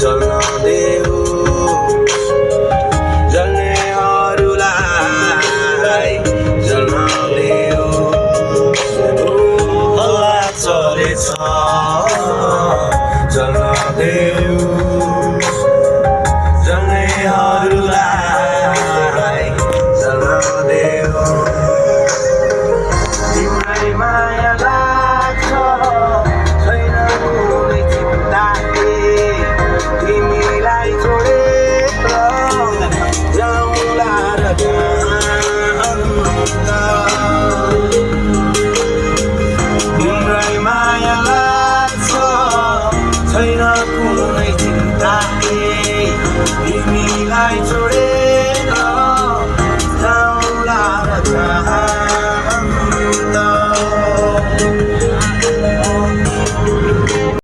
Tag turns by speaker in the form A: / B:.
A: जल्न देऊ जल्नेहरूलाई जल्न देऊ हल्ला चलेछ जल्न देऊ जल्नेहरूलाई जल्न देऊ तिम्रै माया लाग्छ छैन कुनै चिन्ता तिमीलाई छोडेर जाउँला र तिम्रै माया लाग्छ छैन कुनै चिन्ता तिमीलाई